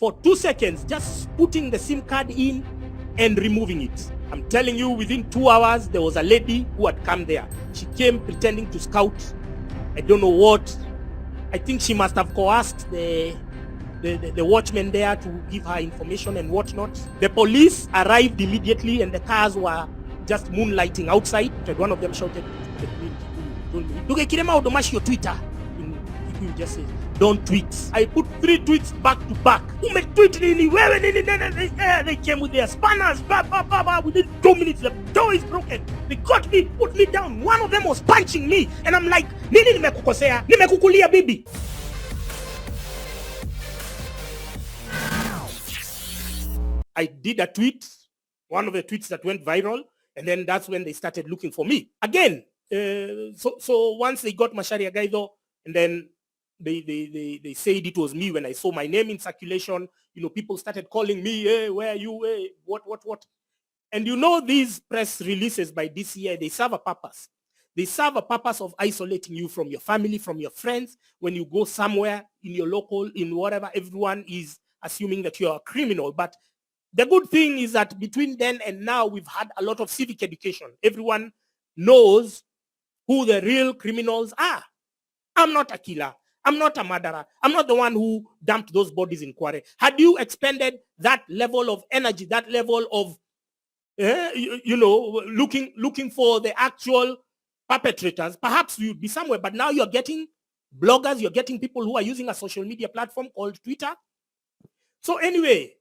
for 2 seconds, just putting the SIM card in and removing it. I'm telling you, within 2 hours, there was a lady who had come there. She came pretending to scout. I don't know what. I think she must have coerced the watchmen there to give her information and whatnot. The police arrived immediately and the cars were just moonlighting outside. And one of them shouted, your Twitter. You just say, don't tweet. I put 3 tweets back to back. They came with their spanners. Within 2 minutes, the door is broken. They got me, put me down. One of them was punching me. And I'm like, nini nimekukosea? Nimekukulia bibi. I did a tweet, one of the tweets that went viral. And then that's when they started looking for me. Again, so once they got Macharia Gaitho, and then they said it was me when I saw my name in circulation. You know, people started calling me, hey, where are you? Hey, what? And you know, these press releases by DCI, they serve a purpose. They serve a purpose of isolating you from your family, from your friends. When you go somewhere in your local, in whatever, everyone is assuming that you're a criminal. But the good thing is that between then and now, we've had a lot of civic education. Everyone knows who the real criminals are. I'm not a killer. I'm not a murderer. I'm not the one who dumped those bodies in Kware. Had you expended that level of energy, that level of, looking for the actual perpetrators, perhaps you'd be somewhere. But now you're getting bloggers, you're getting people who are using a social media platform called Twitter. So anyway,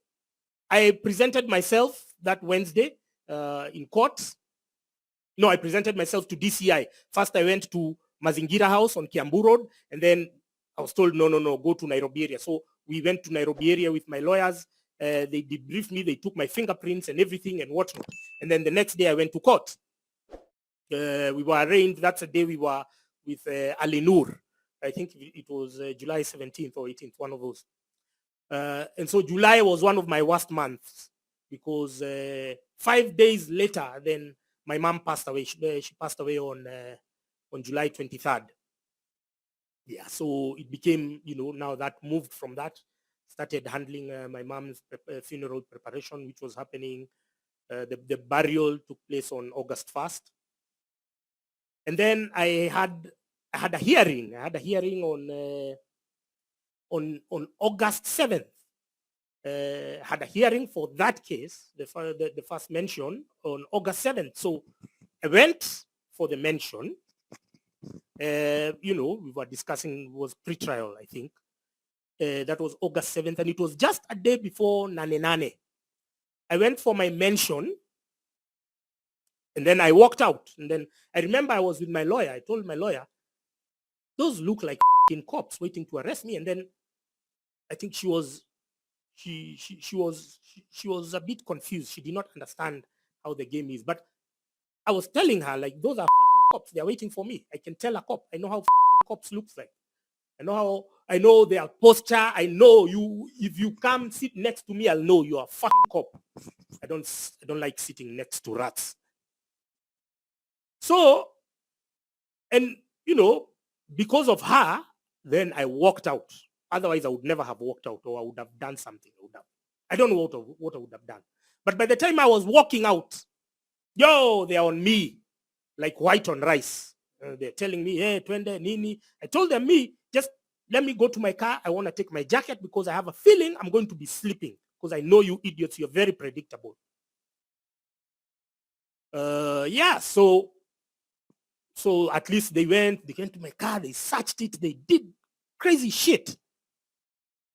I presented myself that Wednesday in court. No, I presented myself to DCI. First, I went to Mazingira House on Kiambu Road, and then I was told, no, go to Nairobi area. So we went to Nairobi area with my lawyers. They debriefed me. They took my fingerprints and everything and whatnot. And then the next day I went to court. We were arraigned. That's the day we were with Ali Noor. I think it was July 17th or 18th, one of those. And so July was one of my worst months because 5 days later, then my mom passed away. She passed away on July 23rd. Yeah, so it became, now that moved from that, started handling my mom's funeral preparation, which was happening. The burial took place on August 1st. And then I had a hearing. I had a hearing on August 7th. Had a hearing for that case, the first mention, on August 7th. So I went for the mention. We were discussing, was pre-trial, I think. That was August 7th, and it was just a day before Nane Nane. I went for my mention, and then I walked out. And then I remember I was with my lawyer. I told my lawyer, those look like fucking cops waiting to arrest me. And then I think she was a bit confused. She did not understand how the game is. But I was telling her, like, those are fucking cops. They are waiting for me. I can tell a cop. I know how fucking cops looks like. I know their posture. I know you. If you come sit next to me, I'll know you are a fucking cop. I don't like sitting next to rats. So, and because of her, then I walked out. Otherwise, I would never have walked out, or I would have done something. I don't know what I would have done. But by the time I was walking out, they're on me like white on rice. They're telling me, hey, twende, nini. I told them, just let me go to my car. I want to take my jacket because I have a feeling I'm going to be sleeping because I know you idiots, you're very predictable. So at least they came to my car, they searched it, they did crazy shit.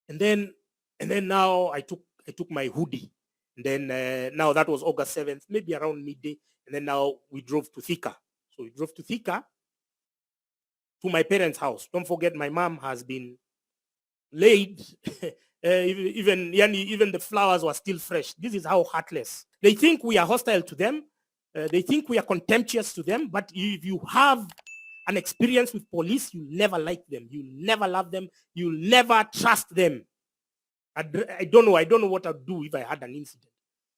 And then now I took my hoodie. And then now that was August 7th, maybe around midday. And then now we drove to Thika. So we drove to Thika to my parents' house. Don't forget, my mom has been laid. Even the flowers were still fresh. This is how heartless. They think we are hostile to them. They think we are contemptuous to them. But if you have an experience with police, you never like them. You never love them. You never trust them. I don't know what I'd do if I had an incident.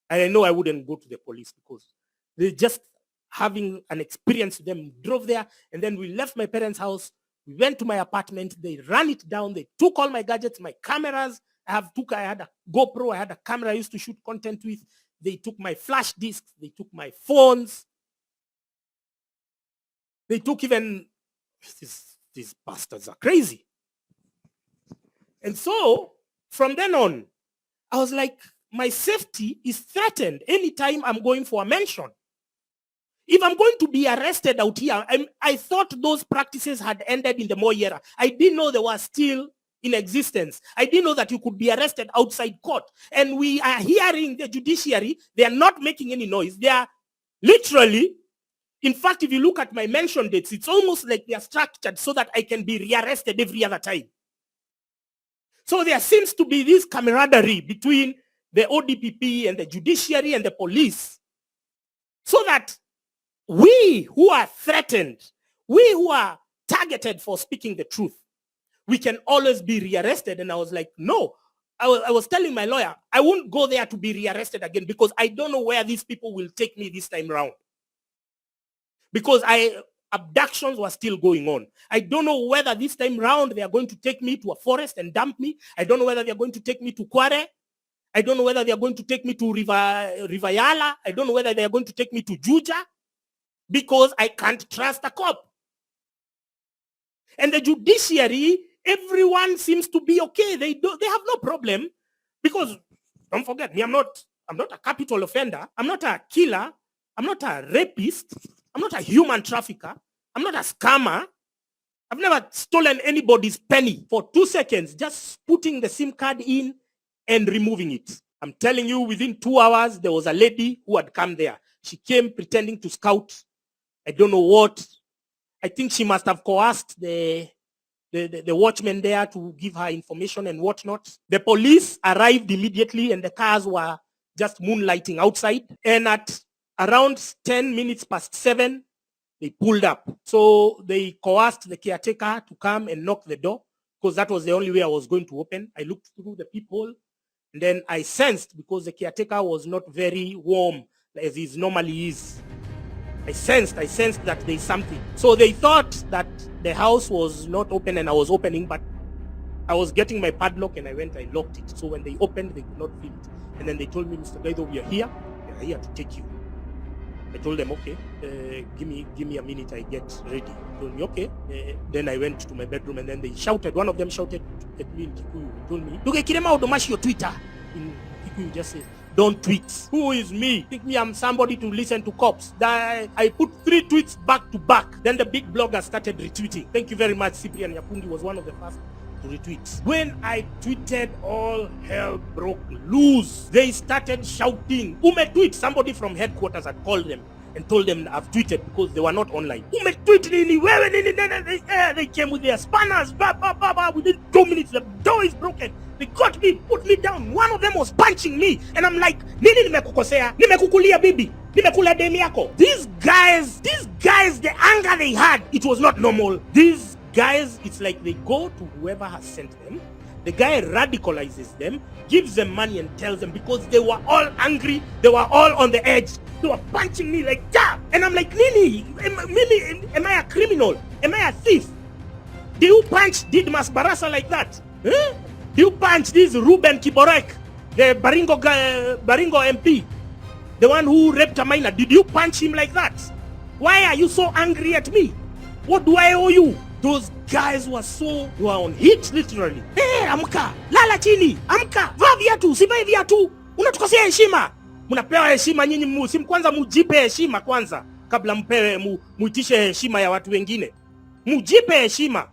And I know I wouldn't go to the police because they just having an experience with them, drove there, and then we left my parents' house. We went to my apartment. They ran it down. They took all my gadgets, my cameras, I had a GoPro, I had a camera I used to shoot content with. They took my flash disks, they took my phones. They took even, these bastards are crazy. And so, from then on, I was like, my safety is threatened anytime I'm going for a mention. If I'm going to be arrested out here, I thought those practices had ended in the Moi era. I didn't know they were still in existence. I didn't know that you could be arrested outside court. And we are hearing the judiciary, they are not making any noise. They are literally, in fact, if you look at my mention dates, it's almost like they are structured so that I can be rearrested every other time. So there seems to be this camaraderie between the ODPP and the judiciary and the police, so that we who are threatened, we who are targeted for speaking the truth, we can always be rearrested. And I was like, no. I was telling my lawyer, I won't go there to be rearrested again because I don't know where these people will take me this time around. Because abductions were still going on. I don't know whether this time round they are going to take me to a forest and dump me. I don't know whether they are going to take me to Kware. I don't know whether they are going to take me to Rivayala. I don't know whether they are going to take me to Juja, because I can't trust a cop. And the judiciary, everyone seems to be okay. They have no problem, because don't forget me, I'm not a capital offender. I'm not a killer. I'm not a rapist. I'm not a human trafficker. I'm not a scammer. I've never stolen anybody's penny for 2 seconds, just putting the SIM card in and removing it. I'm telling you, within 2 hours, there was a lady who had come there. She came pretending to scout. I don't know what. I think she must have coerced the watchman there to give her information and whatnot. The police arrived immediately and the cars were just moonlighting outside. And at around 10 minutes past 7, they pulled up. So they coerced the caretaker to come and knock the door, because that was the only way I was going to open. I looked through the people, and then I sensed, because the caretaker was not very warm as he normally is, I sensed that there's something. So they thought that the house was not open and I was opening, but I was getting my padlock and I went, I locked it. So when they opened, they could not feel it. And then they told me, Mr. Gaitho, we are here to take you. I told them, okay, give me a minute, I get ready. They told me, okay. Then I went to my bedroom and then they shouted. One of them shouted at me in Kikuyu. He told me, "Duke kirema odomashi your Twitter." In Kikuyu, just says, "Don't tweet." Who is me? Think me I'm somebody to listen to cops. I put 3 tweets back to back. Then the big blogger started retweeting. Thank you very much. Cyprian Yapundi was one of the first to retweet. When I tweeted, all hell broke loose. They started shouting. Ume tweet. Somebody from headquarters had called them and told them I've tweeted, because they were not online. Ume tweet nini? They came with their spanners. Within 2 minutes, the door is broken. They got me, put me down. One of them was punching me. And I'm like, nini nimekukosea? Nimekukulia bibi? Nimekula demi yako? These guys, the anger they had, it was not normal. These guys, it's like they go to whoever has sent them. The guy radicalizes them, gives them money and tells them, because they were all angry, they were all on the edge. They were punching me like, yeah. And I'm like, Nini, am I a criminal? Am I a thief? Do you punch Didmas Barasa like that? Huh? Do you punch this Ruben Kiborek, the Baringo MP, the one who raped a minor? Did you punch him like that? Why are you so angry at me? What do I owe you? Those guys were on hit, literally. Hey, amka, lala chini, amka, vaa viatu, sivae viatu, unatukosea heshima. Mnapewa heshima nyinyi, kwanza mujipe heshima kwanza, kabla muitishe heshima ya watu wengine. Mujipe heshima.